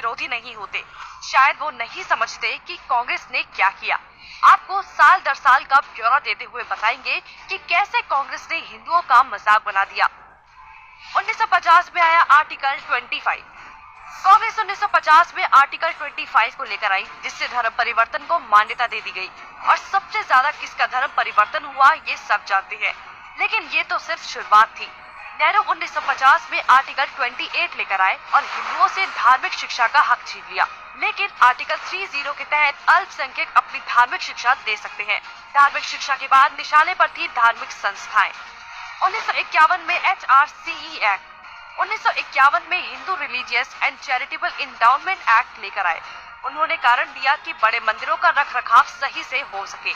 विरोधी नहीं होते। शायद वो नहीं समझते कि कांग्रेस ने क्या किया। आपको साल दर साल का ब्यौरा देते हुए बताएंगे कि कैसे कांग्रेस ने हिंदुओं का मजाक बना दिया। 1950 में आया आर्टिकल 25। कांग्रेस 1950 में आर्टिकल 25 को लेकर आई, जिससे धर्म परिवर्तन को मान्यता दे दी गई। और सबसे ज्यादा किसका धर्म परिवर्तन हुआ ये सब जानते हैं, लेकिन ये तो सिर्फ शुरुआत थी। नेहरू 1950 में आर्टिकल 28 लेकर आए और हिंदुओं से धार्मिक शिक्षा का हक छीन लिया। लेकिन आर्टिकल 30 के तहत अल्पसंख्यक अपनी धार्मिक शिक्षा दे सकते हैं। धार्मिक शिक्षा के बाद निशाने पर थी धार्मिक संस्थाएं। 1951 में HRCE एक्ट, 1951 में Hindu religious and charitable endowment act लेकर आए। उन्होंने कारण दिया कि बड़े मंदिरों का रखरखाव सही से हो सके,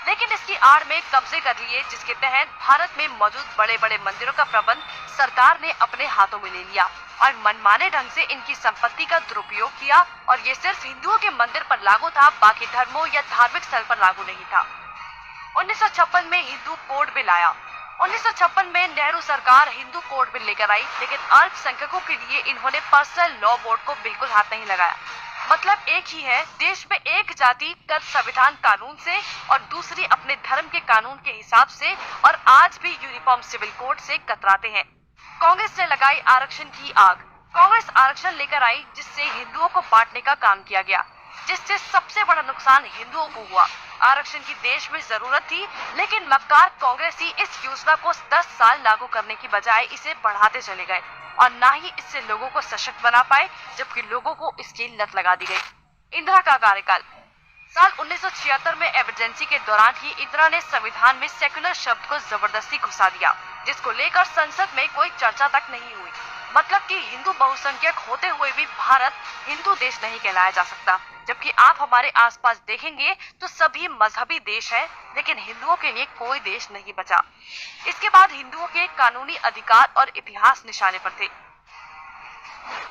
लेकिन इसकी आड़ में कब्जे कर लिए, जिसके तहत भारत में मौजूद बड़े बड़े मंदिरों का प्रबंध सरकार ने अपने हाथों में ले लिया और मनमाने ढंग से इनकी संपत्ति का दुरुपयोग किया। और ये सिर्फ हिंदुओं के मंदिर पर लागू था, बाकी धर्मों या धार्मिक स्थल पर लागू नहीं था। 1956 में हिंदू कोड बिल आया। 1956 में नेहरू सरकार हिंदू कोड बिल लेकर आई, लेकिन अल्पसंख्यकों के लिए इन्होंने पर्सनल लॉ बोर्ड को बिल्कुल हाथ नहीं लगाया। मतलब एक ही है, देश में एक जाति कर संविधान कानून से और दूसरी अपने धर्म के कानून के हिसाब से, और आज भी यूनिफॉर्म सिविल कोड से कतराते हैं। कांग्रेस ने लगाई आरक्षण की आग। कांग्रेस आरक्षण लेकर आई, जिससे हिंदुओं को बांटने का काम किया गया, जिससे सबसे बड़ा नुकसान हिंदुओं को हुआ। आरक्षण की देश में जरूरत थी, लेकिन मक्कार कांग्रेसी इस योजना को 10 साल लागू करने की बजाय इसे बढ़ाते चले गए और ना ही इससे लोगों को सशक्त बना पाए, जबकि लोगों को इसकी लत लगा दी गई। इंदिरा का कार्यकाल। साल 1976 में इमरजेंसी के दौरान ही इंदिरा ने संविधान में सेकुलर शब्द को जबरदस्ती घुसा दिया, जिसको लेकर संसद में कोई चर्चा तक नहीं हुई। मतलब कि हिंदू बहुसंख्यक होते हुए भी भारत हिंदू देश नहीं कहलाया जा सकता, जबकि आप हमारे आसपास देखेंगे तो सभी मजहबी देश हैं, लेकिन हिंदुओं के लिए कोई देश नहीं बचा। इसके बाद हिंदुओं के कानूनी अधिकार और इतिहास निशाने पर थे।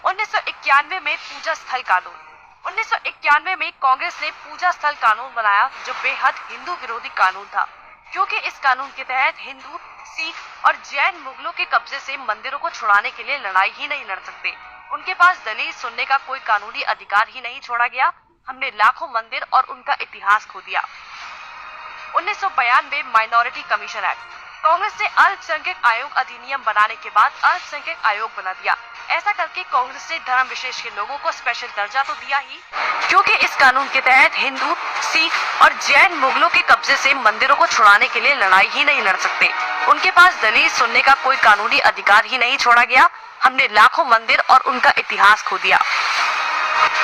1991 में पूजा स्थल कानून। 1991 में कांग्रेस ने पूजा स्थल कानून बनाया, जो बेहद हिंदू विरोधी कानून था, क्योंकि इस कानून के तहत हिंदू, सिख और जैन मुगलों के कब्जे से मंदिरों को छुड़ाने के लिए लड़ाई ही नहीं लड़ सकते। उनके पास दलील सुनने का कोई कानूनी अधिकार ही नहीं छोड़ा गया। हमने लाखों मंदिर और उनका इतिहास खो दिया। 1992 माइनॉरिटी कमीशन एक्ट। कांग्रेस ने अल्पसंख्यक आयोग अधिनियम बनाने के बाद अल्पसंख्यक आयोग बना दिया। ऐसा करके कांग्रेस ने धर्म विशेष के लोगों को स्पेशल दर्जा तो दिया ही, क्योंकि इस कानून के तहत हिंदू, सिख और जैन मुगलों के कब्जे से मंदिरों को छुड़ाने के लिए लड़ाई ही नहीं लड़ सकते। उनके पास दलील सुनने का कोई कानूनी अधिकार ही नहीं छोड़ा गया। हमने लाखों मंदिर और उनका इतिहास खो दिया।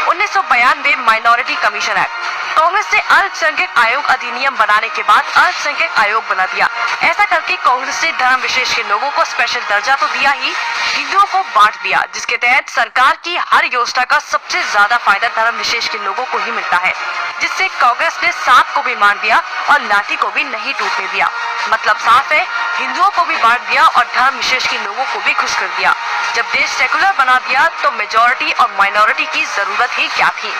1992 माइनॉरिटी कमीशन एक्ट। कांग्रेस ने अल्पसंख्यक आयोग अधिनियम बनाने के बाद अल्पसंख्यक आयोग बना दिया। ऐसा करके कांग्रेस ने धर्म विशेष के लोगों को स्पेशल दर्जा तो दिया ही, हिंदुओं को बांट दिया, जिसके तहत सरकार की हर योजना का सबसे ज्यादा फायदा धर्म विशेष के लोगों को ही मिलता है, जिससे कांग्रेस ने सांप को भी मार दिया और लाठी को भी नहीं टूटने दिया। मतलब साफ है, हिंदुओं को भी बांट दिया और धर्म विशेष के लोगों को भी खुश कर दिया। जब देश सेकुलर बना दिया तो मेजॉरिटी और माइनॉरिटी की जरूरत ही क्या थी।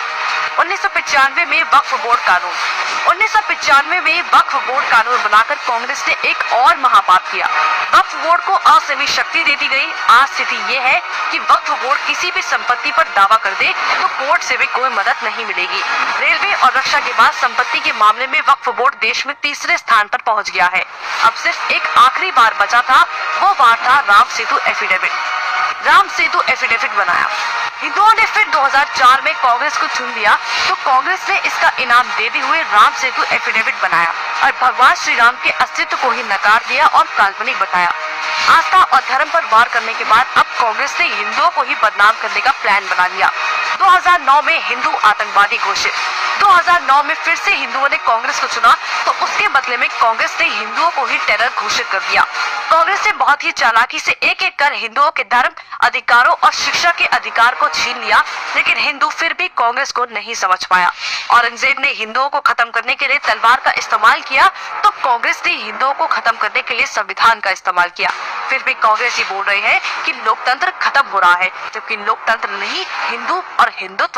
1995 में वक्फ बोर्ड कानून। 1995 में वक्फ बोर्ड कानून बनाकर कांग्रेस ने एक और महापाप किया। वक्फ बोर्ड को असीमित शक्ति दे दी गई। आज स्थिति ये है कि वक्फ बोर्ड किसी भी संपत्ति पर दावा कर दे तो कोर्ट से भी कोई मदद नहीं मिलेगी। रेलवे और रक्षा के बाद संपत्ति के मामले में वक्फ बोर्ड देश में तीसरे स्थान पर पहुंच गया है। अब सिर्फ एक आखिरी बार बचा था, वो बार था राम सेतु एफिडेविट। राम सेतु एफिडेविट बनाया। हिंदुओं ने फिर 2004 में कांग्रेस को चुन लिया, तो कांग्रेस ने इसका इनाम देते हुए राम सेतु एफिडेविट बनाया और भगवान श्री राम के अस्तित्व को ही नकार दिया और काल्पनिक बताया। आस्था और धर्म पर वार करने के बाद अब कांग्रेस ने हिंदुओं को ही बदनाम करने का प्लान बना लिया। 2009 में हिंदू आतंकवादी घोषित। 2009 में फिर से हिंदुओं ने कांग्रेस को चुना, तो उसके बदले में कांग्रेस ने हिंदुओं को ही टेरर घोषित कर दिया। कांग्रेस ने बहुत ही चालाकी से एक एक कर हिंदुओं के धर्म, अधिकारों और शिक्षा के अधिकार को छीन लिया, लेकिन हिंदू फिर भी कांग्रेस को नहीं समझ पाया। औरंगजेब ने हिंदुओं को खत्म करने के लिए तलवार का इस्तेमाल किया, तो कांग्रेस ने हिंदुओं को खत्म करने के लिए संविधान का इस्तेमाल किया। फिर भी कांग्रेस ही बोल रहे हैं कि लोकतंत्र खत्म हो रहा है, जबकि लोकतंत्र नहीं, हिंदू और हिंदुत्व